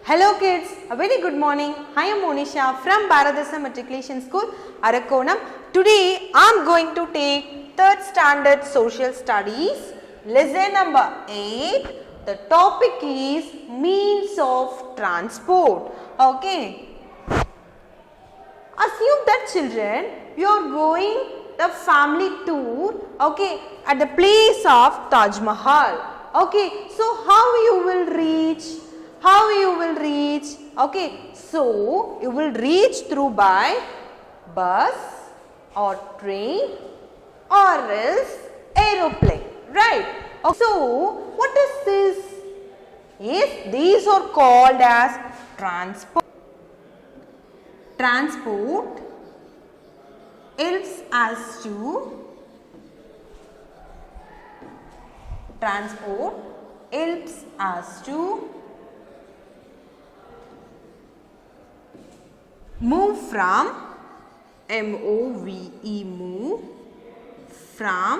Hello kids, a very good morning. I am Monisha from Bharathidhasanar Matriculation School, Arakkonam. Today I am going to take 3rd standard social studies, lesson number 8. The topic is means of transport. Okay. Assume that children, you are going the family tour, okay, at the place of Taj Mahal. Okay, so how you will reach? Okay, so you will reach through by bus or train or else aeroplane, right? So what is this? Yes, these are called as transport. Transport helps us to move from move from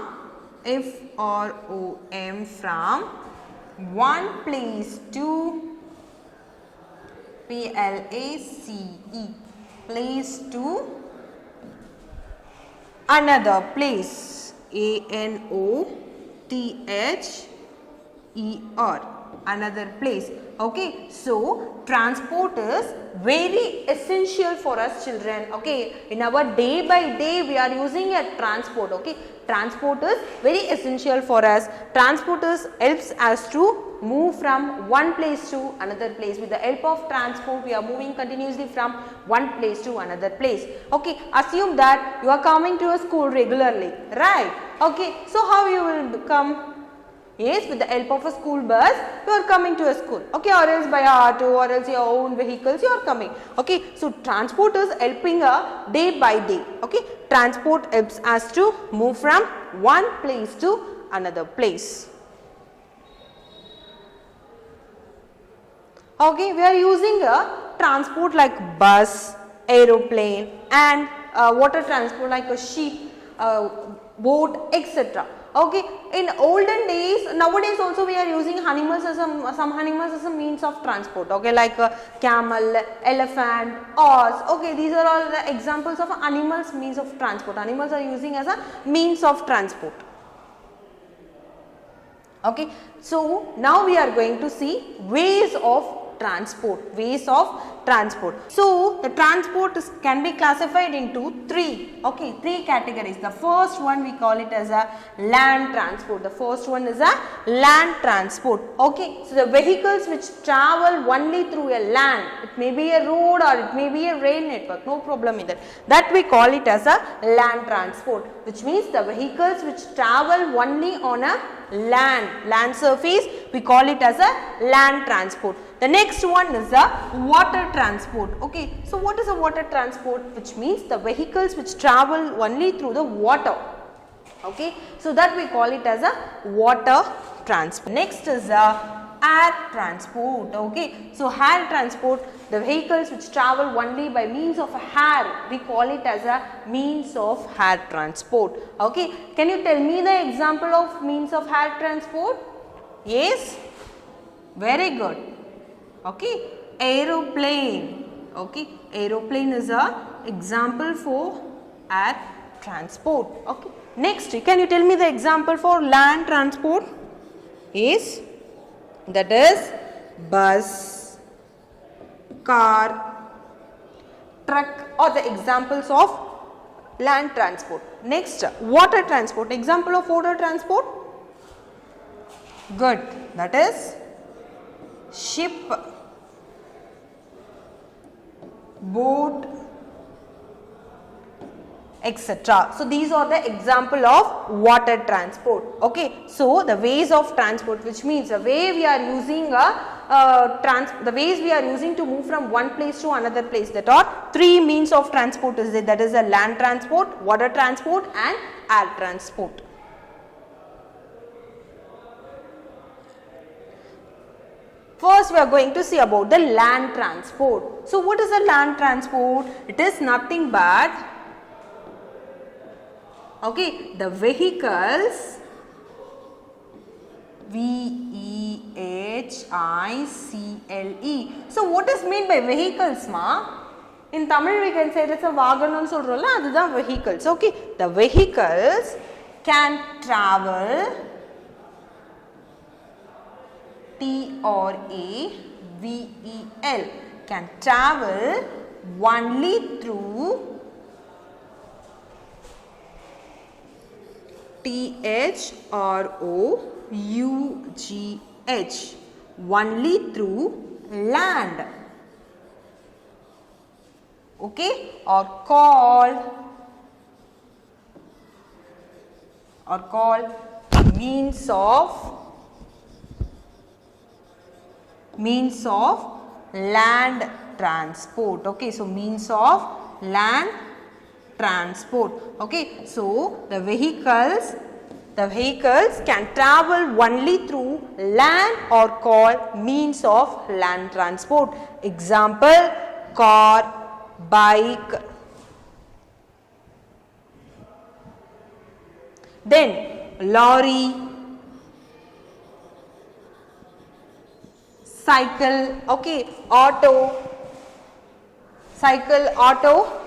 from one place to place to another place another place. Okay, so transport is very essential for us children. Okay, in our day by day we are using a transport. Okay, transport is very essential for us. Transport helps us to move from one place to another place. With the help of transport we are moving continuously from one place to another place. Okay, assume that you are coming to a school regularly, right? Okay, so how you will come? Yes, with the help of a school bus, you are coming to a school. Okay, or else by auto or else your own vehicles you are coming. Okay, so transport is helping day by day. Okay, transport helps us to move from one place to another place. Okay, we are using a transport like bus, aeroplane and water transport like a ship, boat, etc. Okay, in olden days, nowadays also we are using animals as some animals as a means of transport. Okay, like a camel, elephant, horse. Okay, these are all the examples of animals means of transport. Animals are using as a means of transport. Okay, so now we are going to see ways of transport. So the transport can be classified into three categories. The first one we call it as a land transport. Okay, so the vehicles which travel only through a land, it may be a road or it may be a rail network, no problem in that we call it as a land transport, which means the vehicles which travel only on a land surface, we call it as a land transport. The next one is a water transport. Okay, so what is a water transport? Which means the vehicles which travel only through the water. Okay, so that we call it as a water transport. Next is a air transport. Okay, so air transport, the vehicles which travel only by means of air, we call it as a means of air transport. Okay, can you tell me the example of means of air transport? Yes, very good. Okay, aeroplane. Okay, aeroplane is a example for air transport. Okay, next can you tell me the example for land transport? Yes, that is bus, car, truck or the examples of land transport. Next, water transport. Example of water transport? Good, that is ship, boat, etc. So these are the example of water transport. Okay, so the ways of transport, which means the way we are using the ways we are using to move from one place to another place. That are three means of transport is it. That is a land transport, water transport and air transport. First we are going to see about the land transport. So what is a land transport? It is nothing but the vehicles V-E-H-I-C-L-E. So what is meant by vehicles, ma? In Tamil we can say it's a vaganam solrolla, adha vehicles. Okay, the vehicles can travel, T-R-A-V-E-L, can travel only through T-H-R-O-U-G-H, only through land. Okay, or called means of land transport. Okay, so means of land transport. Okay, so the vehicles can travel only through land or called means of land transport. Example, car, bike. Then lorry, cycle, okay, auto,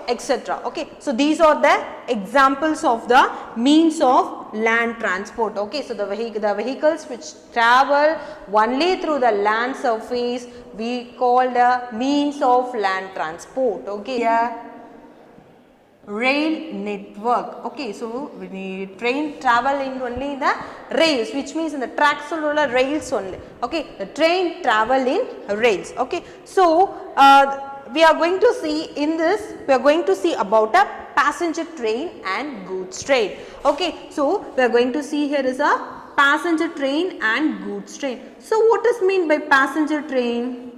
etc. Okay, so these are the examples of the means of land transport. Okay, so the vehicles which travel only through the land surface we call the means of land transport. Okay, yeah. Rail network. Okay, so when the train travel in only the rails, which means in the tracks rails only. Okay, the train travel in rails. Okay, so we are going to see in this, we are going to see about a passenger train and goods train. Okay, so we are going to see here is a passenger train and goods train. So what is mean by passenger train?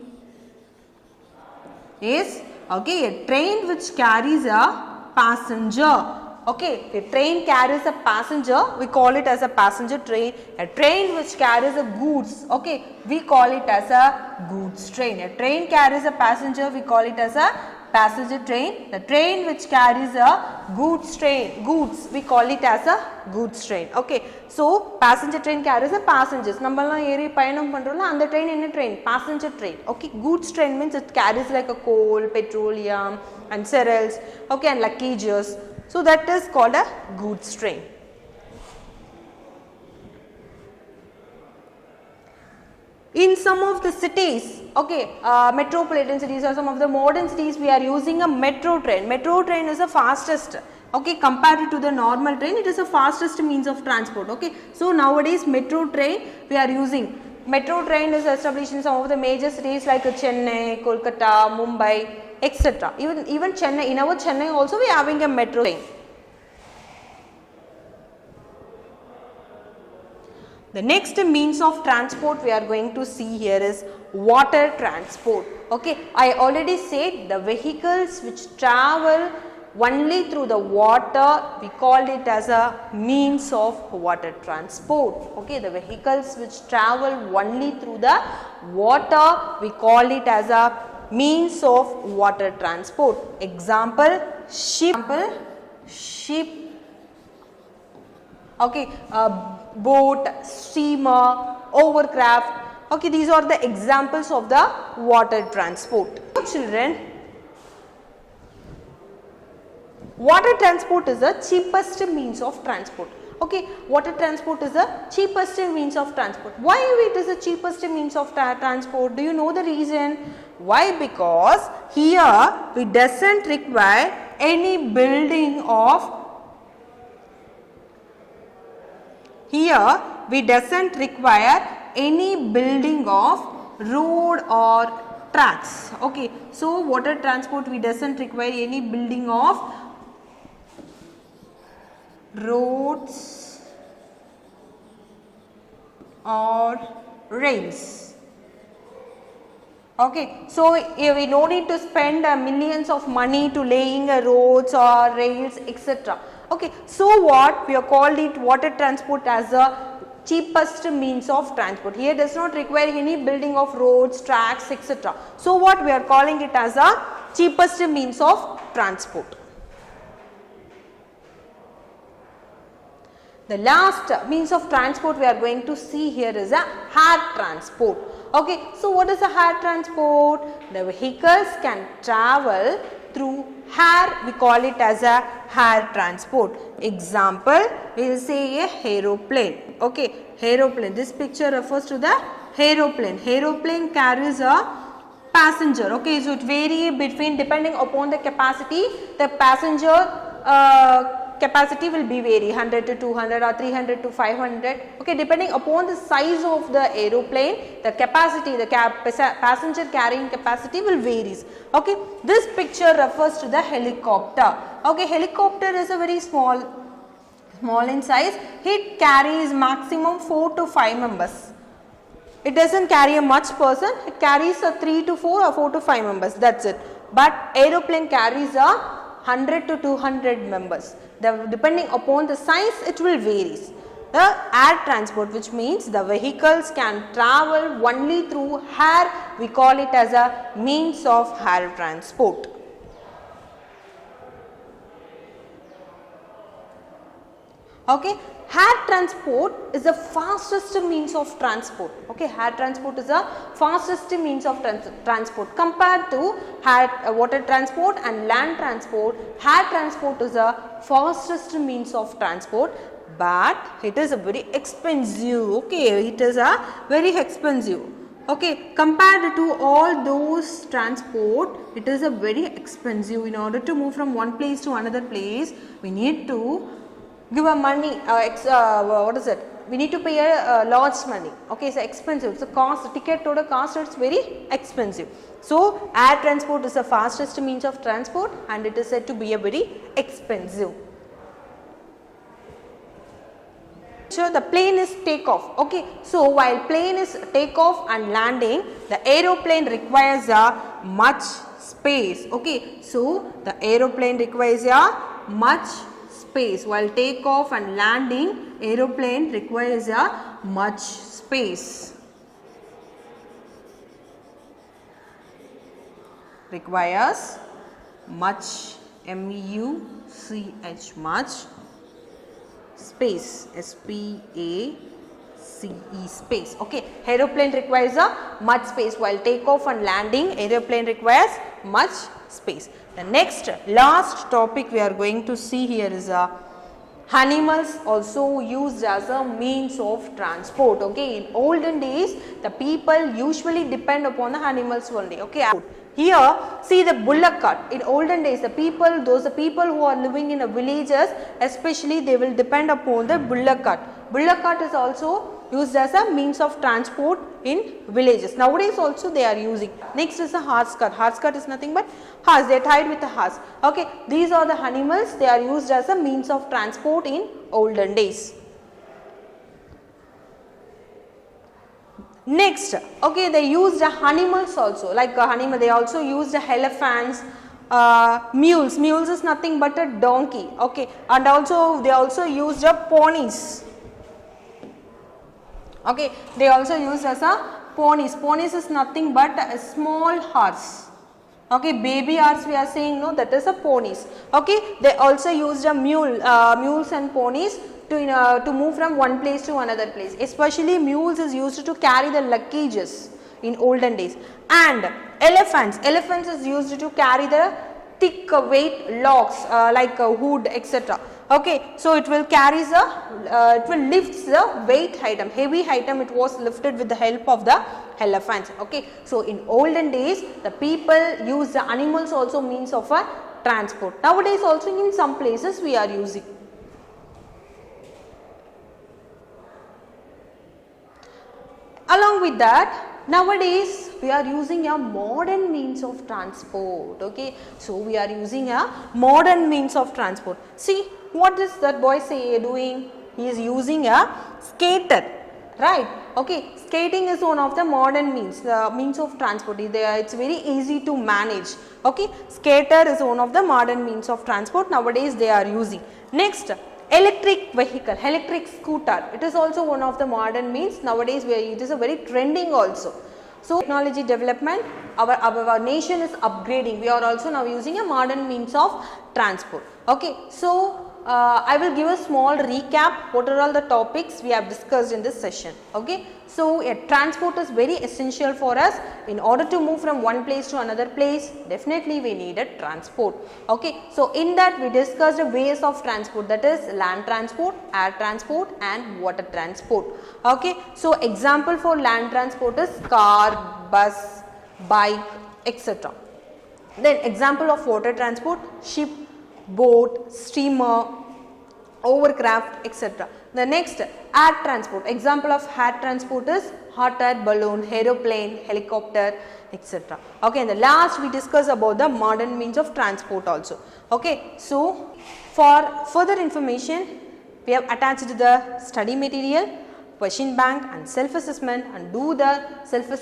Yes, okay, a train which carries a passenger. Okay, a train carries a passenger, we call it as a passenger train. A train which carries a goods, okay, we call it as a goods train. A train carries a passenger, we call it as a passenger train. The train which carries a goods, we call it as a goods train. Okay, so passenger train carries a passengers. Nammala eri payanam pandrolla and the train in a train, passenger train. Okay, goods train means it carries like a coal, petroleum and cereals, okay, and luggages. So that is called a goods train. In some of the cities, okay, metropolitan cities or some of the modern cities, we are using a metro train. Metro train is the fastest, okay, compared to the normal train, it is the fastest means of transport. Okay, so nowadays metro train we are using. Metro train is established in some of the major cities like Chennai, Kolkata, Mumbai, etc. Even Chennai, in our Chennai also we are having a metro train. The next means of transport we are going to see here is water transport. Okay, I already said the vehicles which travel only through the water, we call it as a means of water transport. Okay, the vehicles which travel only through the water, we call it as a means of water transport. Example, ship, okay, boat, steamer, overcraft. Okay, these are the examples of the water transport. Children, water transport is the cheapest means of transport. Okay, water transport is the cheapest means of transport. Why it is the cheapest means of transport? Do you know the reason? Why? Because here we doesn't require any building of road or tracks. Okay, so water transport we doesn't require any building of roads or rails. Okay, so we no need to spend millions of money to laying roads or rails, etc. Okay, so what we have called it water transport as a cheapest means of transport. Here does not require any building of roads, tracks, etc. So what we are calling it as a cheapest means of transport. The last means of transport we are going to see here is a air transport. Okay, so what is a air transport? The vehicles can travel through air, we call it as a air transport. Example, we will say a aeroplane. Okay, aeroplane. This picture refers to the aeroplane. Aeroplane carries a passenger. Okay, so it varies between, depending upon the capacity, the passenger capacity will be vary 100 to 200 or 300 to 500. Okay, depending upon the size of the aeroplane, the capacity, the passenger carrying capacity will varies. Okay, this picture refers to the helicopter. Okay, helicopter is a very small in size. It carries maximum 4 to 5 members. It doesn't carry a much person. It carries a 3 to 4 or 4 to 5 members. That's it. But aeroplane carries a 100 to 200 members. Depending upon the size, it will vary. The air transport, which means the vehicles can travel only through air, we call it as a means of air transport. Okay, air transport is the fastest means of transport. Okay, air transport is the fastest means of transport compared to water transport and land transport. Air transport is the fastest means of transport, but it is a very expensive. Okay, it is a very expensive. Okay, compared to all those transport, it is a very expensive. In order to move from one place to another place, we need to give a money, what is it? We need to pay a large money. Okay, it's expensive. So cost, ticket total cost, it's very expensive. So air transport is the fastest means of transport and it is said to be a very expensive. So the plane is takeoff. Okay, so while plane is takeoff and landing, the aeroplane requires a much space. Okay, so the aeroplane requires a much space. While takeoff and landing, aeroplane requires a much space. Requires much, M-U-C-H, much space, S-P-A-C-E, space. Okay, aeroplane requires a much space. While takeoff and landing, aeroplane requires much space. The next last topic we are going to see here is animals also used as a means of transport. Okay, in olden days the people usually depend upon the animals only. Okay, here see the bullock cart. In olden days the people who are living in the villages, especially they will depend upon the bullock cart. Bullock cart is also used as a means of transport in villages. Nowadays also they are using. Next is a horse cart. Horse cart is nothing but horse. They are tied with a horse. Okay, these are the animals. They are used as a means of transport in olden days. Next, okay, they used animals also, like animal. They also used elephants, mules. Mules is nothing but a donkey. Okay, and also they also used ponies. Okay, they also used as a ponies. Ponies is nothing but a small horse. Okay, baby horse we are saying, no, that is a ponies. Okay, they also used a mules and ponies to move from one place to another place. Especially mules is used to carry the luggages in olden days. And elephants is used to carry the thick weight logs like wood, etc. Okay, so it will carry it will lift the weight item, heavy item. It was lifted with the help of the elephants. Okay, so in olden days the people use the animals also means of a transport. Nowadays also in some places we are using. Along with that, nowadays we are using a modern means of transport. Okay, so we are using a modern means of transport. See, what is that boy doing? He is using a skater, right? Okay, skating is one of the modern means of transport. It's very easy to manage. Okay, skater is one of the modern means of transport nowadays they are using. Next, electric vehicle, electric scooter. It is also one of the modern means nowadays. It is a very trending also. So technology development, our nation is upgrading. We are also now using a modern means of transport. Okay, so I will give a small recap what are all the topics we have discussed in this session. Okay. So, a transport is very essential for us. In order to move from one place to another place, definitely we need a transport. Okay. So, in that we discussed the ways of transport, that is land transport, air transport and water transport. Okay. So, example for land transport is car, bus, bike, etc. Then example of water transport, ship, boat, steamer, overcraft, etc. The next, air transport. Example of air transport is hot air balloon, aeroplane, helicopter, etc. Okay, and the last we discuss about the modern means of transport also. Okay, so for further information, we have attached the study material, question bank and self-assessment, and do the self-assessment